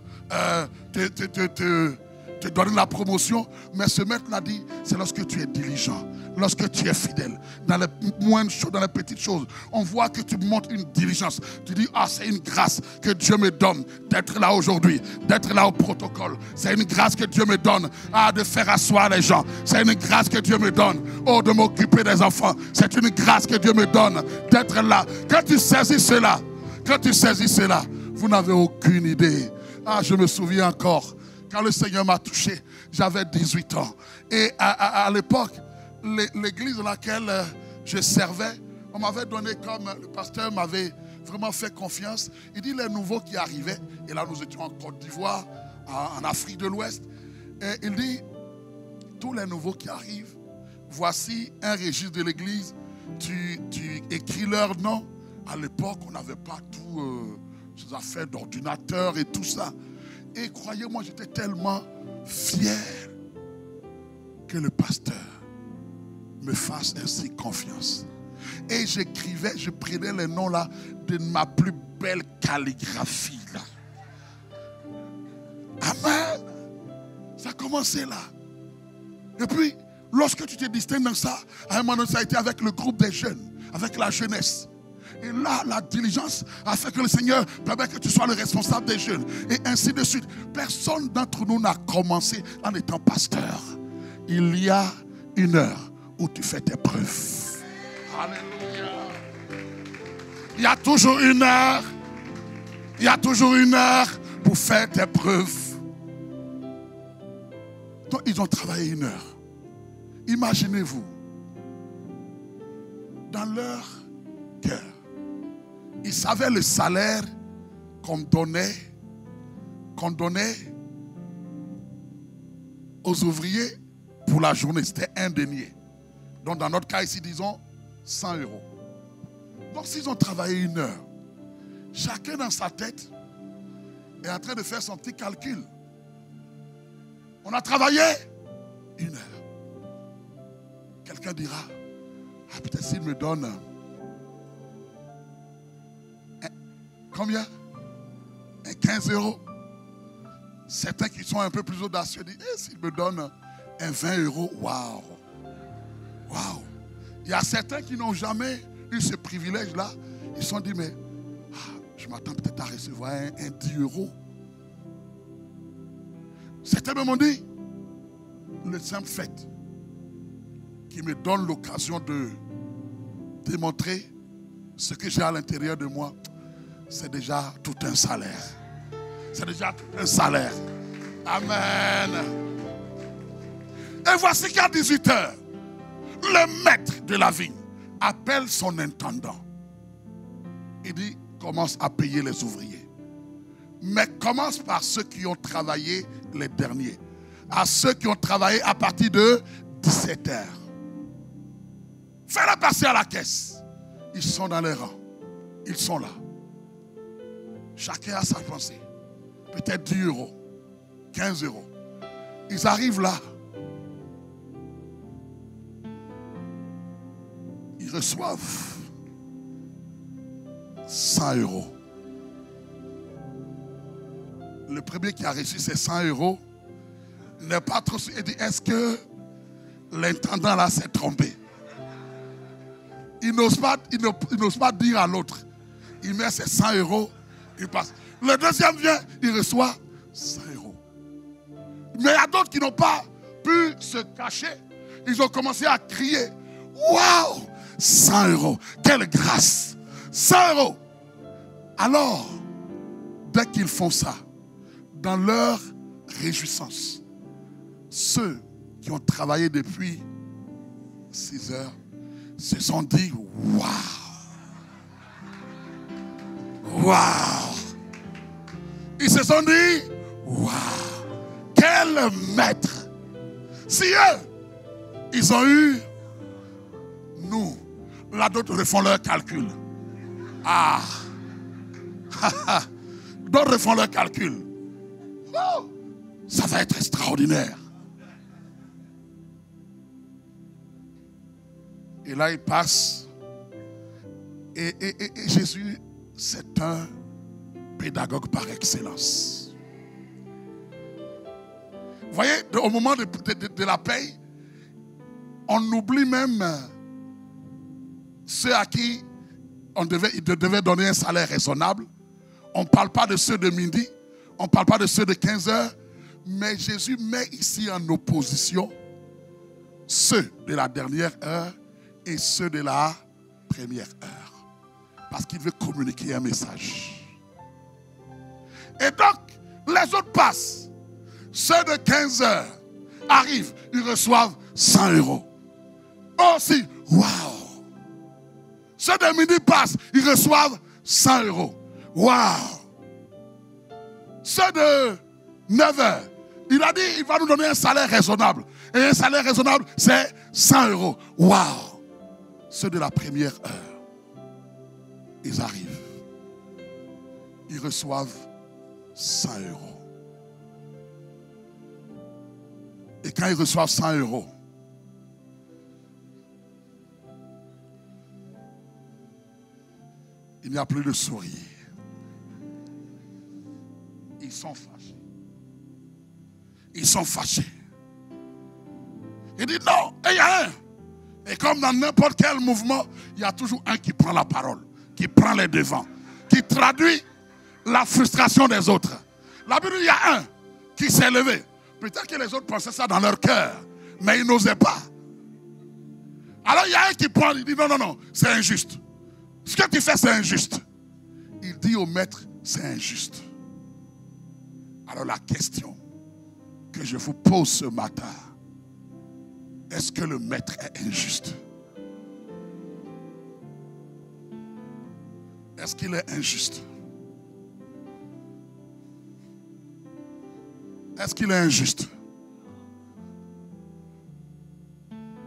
donner la promotion? Mais ce maître l'a dit, c'est lorsque tu es diligent, lorsque tu es fidèle, dans les moindres choses, dans les petites choses. On voit que tu montres une diligence. Tu dis, ah, c'est une grâce que Dieu me donne d'être là aujourd'hui, d'être là au protocole. C'est une grâce que Dieu me donne de faire asseoir les gens. C'est une grâce que Dieu me donne de m'occuper des enfants. C'est une grâce que Dieu me donne d'être là. Quand tu saisis cela, vous n'avez aucune idée. Ah, je me souviens encore. Quand le Seigneur m'a touché, j'avais 18 ans. Et à l'époque, l'église dans laquelle je servais, on m'avait donné comme le pasteur m'avait vraiment fait confiance. Il dit les nouveaux qui arrivaient, et là nous étions en Côte d'Ivoire, en Afrique de l'Ouest. Et il dit, tous les nouveaux qui arrivent, voici un registre de l'église, tu écris leur nom. À l'époque, on n'avait pas tout ces affaires d'ordinateur et tout ça. Et croyez-moi, j'étais tellement fier que le pasteur me fasse ainsi confiance. Et j'écrivais, je prenais les noms là de ma plus belle calligraphie là. Amen. Ça a commencé là. Et puis, lorsque tu te distingues dans ça, à un moment donné, ça a été avec le groupe des jeunes, avec la jeunesse. Et là, la diligence a fait que le Seigneur permet que tu sois le responsable des jeunes. Et ainsi de suite. Personne d'entre nous n'a commencé en étant pasteur. Il y a 1 heure où tu fais tes preuves. Alléluia. Il y a toujours 1 heure. Il y a toujours 1 heure pour faire tes preuves. Donc, ils ont travaillé 1 heure. Imaginez-vous, dans leur cœur, ils savaient le salaire qu'on donnait aux ouvriers pour la journée. C'était 1 denier. Donc dans notre cas ici, disons 100 €. Donc s'ils ont travaillé 1 heure, chacun dans sa tête est en train de faire son petit calcul. On a travaillé 1 heure. Quelqu'un dira, ah peut-être s'il me donne... Combien? 15 €. Certains qui sont un peu plus audacieux disent, s'il me donne un 20 €, waouh. Waouh. Il y a certains qui n'ont jamais eu ce privilège-là. Ils se sont dit, mais je m'attends peut-être à recevoir un 10 €. Certains me m'ont dit, le simple fait qui me donne l'occasion de démontrer ce que j'ai à l'intérieur de moi, c'est déjà tout un salaire. C'est déjà tout un salaire. Amen. Et voici qu'à 18h, le maître de la vigne appelle son intendant. Il dit, commence à payer les ouvriers. Mais commence par ceux qui ont travaillé les derniers. À ceux qui ont travaillé à partir de 17h. Fais-les passer à la caisse. Ils sont dans les rangs. Ils sont là. Chacun a sa pensée. Peut-être 10 €, 15 €. Ils arrivent là. Ils reçoivent 100 €. Le premier qui a reçu ces 100 € n'est pas trop sûr. Il dit, est-ce que l'intendant là s'est trompé? Il n'ose pas dire à l'autre. Il met ses 100 €, il passe. Le deuxième vient, il reçoit 100 €. Mais il y a d'autres qui n'ont pas pu se cacher. Ils ont commencé à crier, waouh, 100 €, quelle grâce, 100 €. Alors, dès qu'ils font ça, dans leur réjouissance, ceux qui ont travaillé depuis 6 heures se sont dit, waouh, waouh. Ils se sont dit, waouh, quel maître. Si eux, ils ont eu, nous, là d'autres refont leur calcul. Ah, d'autres refont leur calcul. Oh, ça va être extraordinaire. Et là, il passe. Et Jésus, c'est un pédagogue par excellence. Vous voyez, au moment de la paye, on oublie même ceux à qui il devait donner un salaire raisonnable. On ne parle pas de ceux de midi, on ne parle pas de ceux de 15 heures, mais Jésus met ici en opposition ceux de la dernière heure et ceux de la première heure. Parce qu'il veut communiquer un message. Et donc, les autres passent. Ceux de 15 heures arrivent, ils reçoivent 100 €. Aussi, waouh! Ceux de midi passent, ils reçoivent 100 €. Waouh! Ceux de 9 heures, il a dit, il va nous donner un salaire raisonnable. Et un salaire raisonnable, c'est 100 €. Waouh! Ceux de la première heure, ils arrivent. Ils reçoivent 100 €. Et quand ils reçoivent 100 €, il n'y a plus de sourire. Ils sont fâchés. Ils sont fâchés. Il dit non, et il y a un. Et comme dans n'importe quel mouvement, il y a toujours un qui prend la parole, qui prend les devants, qui traduit la frustration des autres. La Bible, il y a un qui s'est levé. Peut-être que les autres pensaient ça dans leur cœur, mais ils n'osaient pas. Alors il y a un qui prend, il dit non, non, non, c'est injuste. Ce que tu fais, c'est injuste. Il dit au maître, c'est injuste. Alors la question que je vous pose ce matin, est-ce que le maître est injuste? Est-ce qu'il est injuste? Est-ce qu'il est injuste?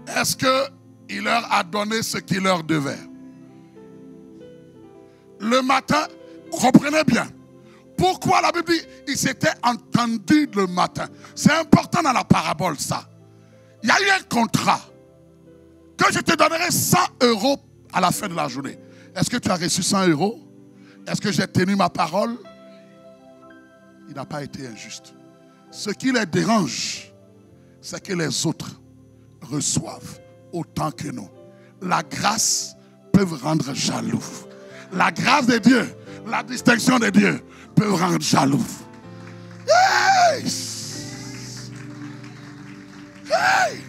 Est-ce qu'il leur a donné ce qu'il leur devait? Le matin, comprenez bien. Pourquoi la Bible dit il s'était entendu le matin? C'est important dans la parabole ça. Il y a eu un contrat que je te donnerai 100 € à la fin de la journée. Est-ce que tu as reçu 100 €? Est-ce que j'ai tenu ma parole? Il n'a pas été injuste. Ce qui les dérange, c'est que les autres reçoivent autant que nous. La grâce peut rendre jaloux. La grâce de Dieu, la distinction de Dieu peut rendre jaloux. Hey! Hey!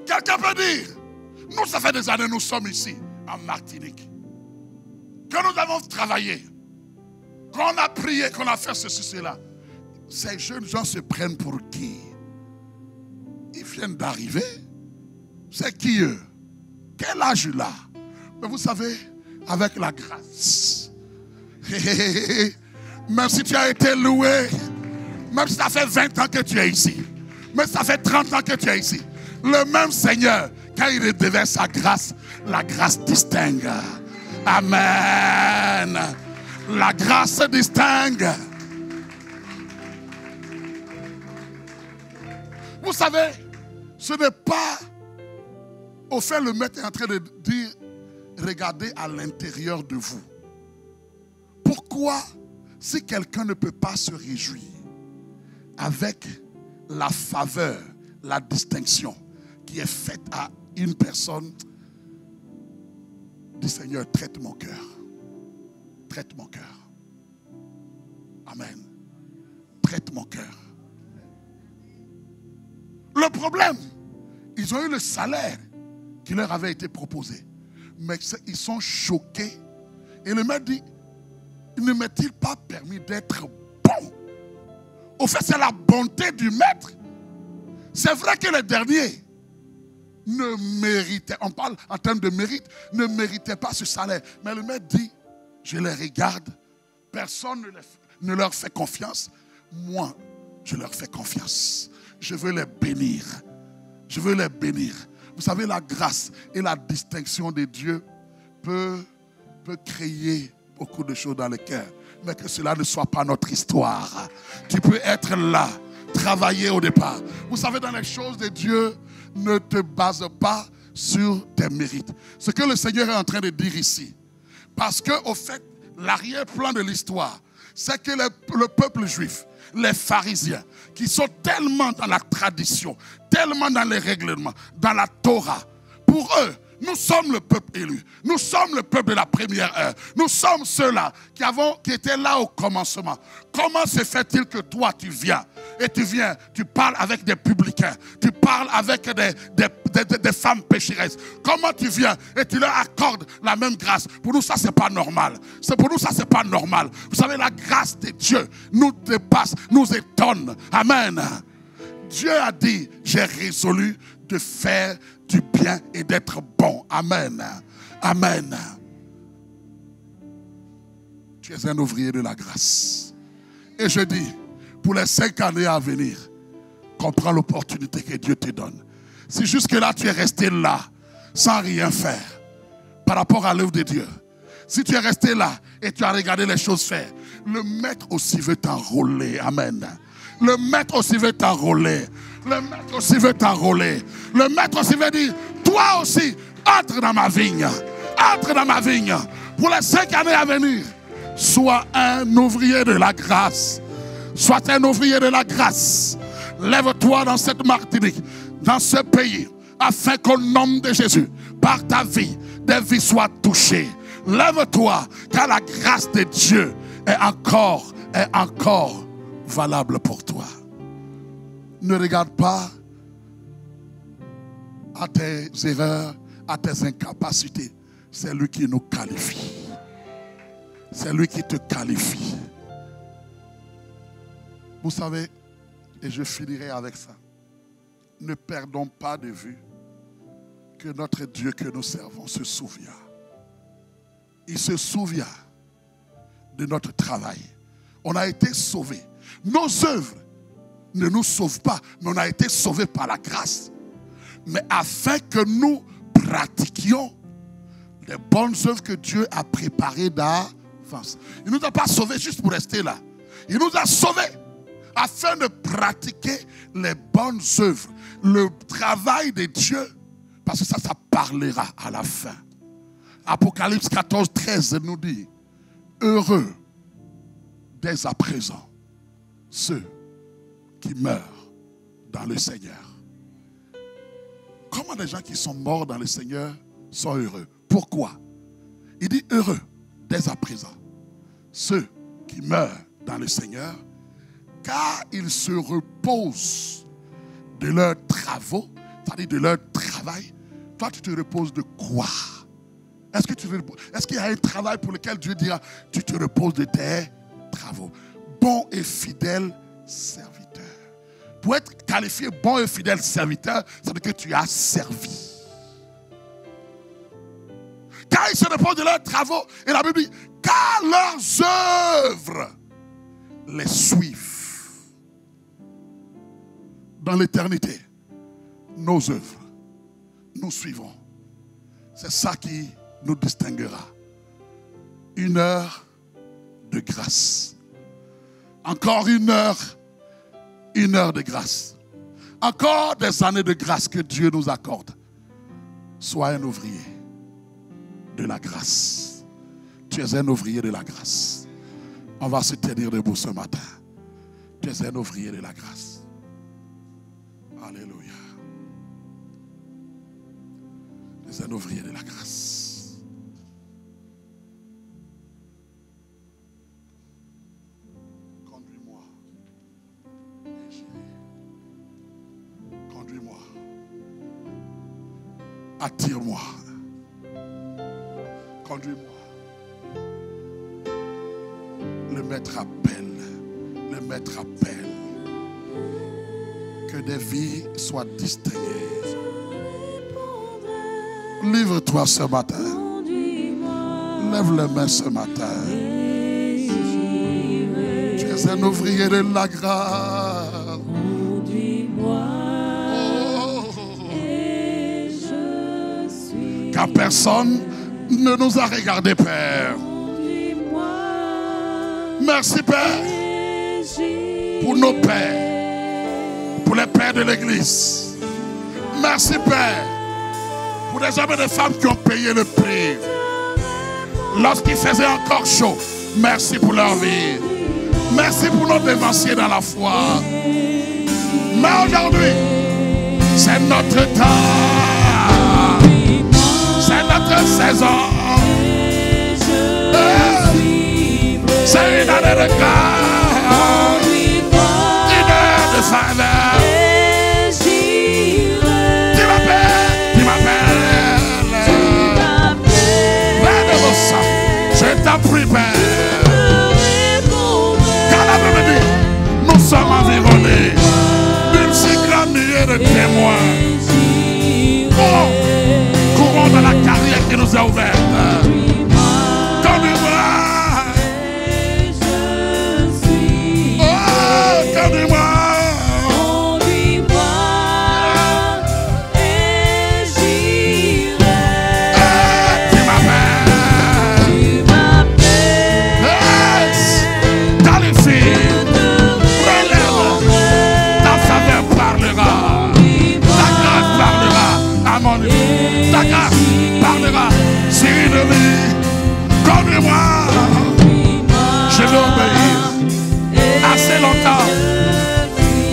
Quelqu'un peut dire, nous ça fait des années nous sommes ici en Martinique, que nous avons travaillé Quand on a prié, qu'on a fait ceci, cela, ces jeunes gens se prennent pour qui? Ils viennent d'arriver. C'est qui eux? Quel âge là? Mais vous savez, avec la grâce, même si tu as été loué, même si ça fait 20 ans que tu es ici, même si ça fait 30 ans que tu es ici, le même Seigneur, quand il déverse sa grâce, la grâce distingue. Amen. La grâce distingue. Vous savez, ce n'est pas, au fait, le maître est en train de dire, regardez à l'intérieur de vous. Pourquoi, si quelqu'un ne peut pas se réjouir avec la faveur, la distinction qui est faite à une personne, dit Seigneur, traite mon cœur. Traite mon cœur. Amen. Traite mon cœur. Le problème, ils ont eu le salaire qui leur avait été proposé. Mais ils sont choqués. Et le maître dit, ne m'est-il pas permis d'être bon? Au fait, c'est la bonté du maître. C'est vrai que les derniers ne méritaient, on parle en termes de mérite, ne méritaient pas ce salaire. Mais le maître dit, je les regarde, personne ne leur fait confiance. Moi, je leur fais confiance. Je veux les bénir. Je veux les bénir. Vous savez, la grâce et la distinction de Dieu peut créer beaucoup de choses dans le cœur. Mais que cela ne soit pas notre histoire. Tu peux être là, travailler au départ. Vous savez, dans les choses de Dieu, ne te base pas sur tes mérites. Ce que le Seigneur est en train de dire ici. Parce que, au fait, l'arrière-plan de l'histoire, c'est que le peuple juif, les pharisiens, qui sont tellement dans la tradition, tellement dans les règlements, dans la Torah, pour eux, nous sommes le peuple élu. Nous sommes le peuple de la première heure. Nous sommes ceux-là qui étaient là au commencement. Comment se fait-il que toi, tu viens et tu parles avec des publicains, tu parles avec des femmes pécheresses. Comment tu viens et tu leur accordes la même grâce? Pour nous, ça, c'est pas normal. Pour nous, ça, c'est pas normal. Vous savez, la grâce de Dieu nous dépasse, nous étonne. Amen. Dieu a dit, j'ai résolu de faire du bien et d'être bon. Amen. Amen. Tu es un ouvrier de la grâce. Et je dis, pour les 5 années à venir, comprends l'opportunité que Dieu te donne. Si jusque-là tu es resté là, sans rien faire, par rapport à l'œuvre de Dieu, si tu es resté là et tu as regardé les choses faire, le maître aussi veut t'enrôler. Amen. Le maître aussi veut t'enrôler. Le maître aussi veut t'enrôler. Le maître aussi veut dire, toi aussi, entre dans ma vigne. Entre dans ma vigne. Pour les 5 années à venir, sois un ouvrier de la grâce. Sois un ouvrier de la grâce. Lève-toi dans cette Martinique, dans ce pays, afin qu'au nom de Jésus, par ta vie, des vies soient touchées. Lève-toi, car la grâce de Dieu est encore valable pour toi. Ne regarde pas à tes erreurs, à tes incapacités. C'est lui qui nous qualifie. C'est lui qui te qualifie. Vous savez, et je finirai avec ça, ne perdons pas de vue que notre Dieu que nous servons se souvient. Il se souvient de notre travail. On a été sauvés. Nos œuvres ne nous sauvent pas, mais on a été sauvés par la grâce. Mais afin que nous pratiquions les bonnes œuvres que Dieu a préparées d'avance. Il ne nous a pas sauvés juste pour rester là. Il nous a sauvés afin de pratiquer les bonnes œuvres, le travail de Dieu, parce que ça parlera à la fin. Apocalypse 14, 13 nous dit, heureux dès à présent ceux qui meurent dans le Seigneur. Comment les gens qui sont morts dans le Seigneur sont heureux? Pourquoi? Il dit heureux dès à présent ceux qui meurent dans le Seigneur, car ils se reposent de leurs travaux, c'est-à-dire de leur travail. Toi, tu te reposes de quoi? Est-ce qu'il y a un travail pour lequel Dieu dira, tu te reposes de tes travaux. Bon et fidèle serviteur. Pour être qualifié bon et fidèle serviteur, ça veut dire que tu as servi. Car ils se reposent de leurs travaux. Et la Bible dit, car leurs œuvres les suivent. Dans l'éternité, nos œuvres, nous suivons. C'est ça qui nous distinguera. Une heure de grâce. Encore une heure de grâce. Encore des années de grâce que Dieu nous accorde. Sois un ouvrier de la grâce. Tu es un ouvrier de la grâce. On va se tenir debout ce matin. Tu es un ouvrier de la grâce. Alléluia. Tu es un ouvrier de la grâce. Conduis-moi. Et j'irai. Conduis-moi. Attire-moi. Conduis-moi. Le maître appelle. Le maître appelle. Que des vies soient distinguées. Livre-toi ce matin. Lève les mains ce matin. Tu es un ouvrier de la grâce. Car personne ne nous a regardé, Père. Merci, Père, pour nos pères, pour les pères de l'Église. Merci, Père, pour les hommes et les femmes qui ont payé le prix. Lorsqu'il faisait encore chaud, merci pour leur vie. Merci pour nos dévanciers dans la foi. Mais aujourd'hui, c'est notre temps. C'est notre saison. C'est une année de grâce, une heure de faveur. Tu m'appelles. Vers de vos sangs, je t'en prie, Père. Car la Bible dit, nous sommes environnés d'une si grande nuée de témoins. Oh, courons dans la carrière qui nous a ouverte.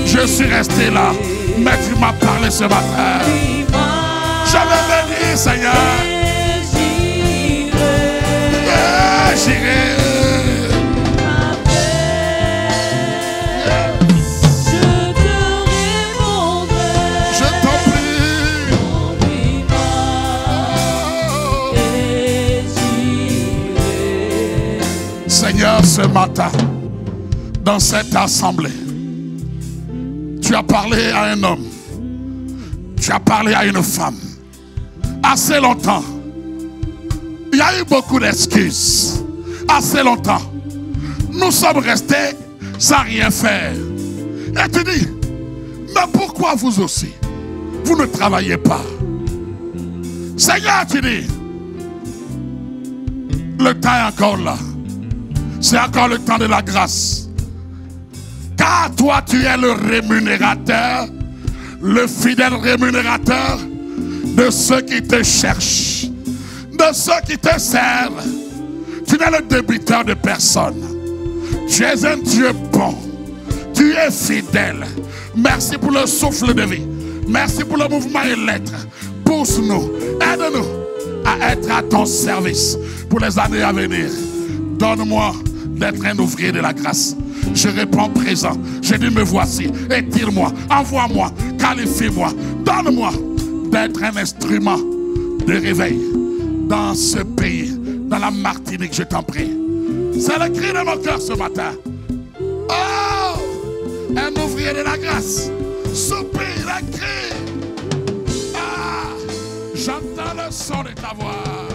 Je suis resté là, mais tu m'as parlé ce matin. Je vais venir, Seigneur. J'irai. Je t'en prie. Seigneur, ce matin, dans cette assemblée, tu as parlé à un homme, tu as parlé à une femme. Assez longtemps, il y a eu beaucoup d'excuses. Assez longtemps, nous sommes restés sans rien faire. Et tu dis, mais pourquoi vous aussi, vous ne travaillez pas? Seigneur, tu dis, le temps est encore là. C'est encore le temps de la grâce. Car toi, tu es le rémunérateur, le fidèle rémunérateur de ceux qui te cherchent, de ceux qui te servent. Tu n'es le débiteur de personne. Tu es un Dieu bon. Tu es fidèle. Merci pour le souffle de vie. Merci pour le mouvement et l'être. Pousse-nous, aide-nous à être à ton service pour les années à venir. Donne-moi d'être un ouvrier de la grâce. Je réponds présent. Je dis, me voici. Étire-moi. Envoie-moi. Qualifie-moi. Donne-moi d'être un instrument de réveil dans ce pays, dans la Martinique, je t'en prie. C'est le cri de mon cœur ce matin. Oh, un ouvrier de la grâce. Soupir, la cri. Ah, j'entends le son de ta voix.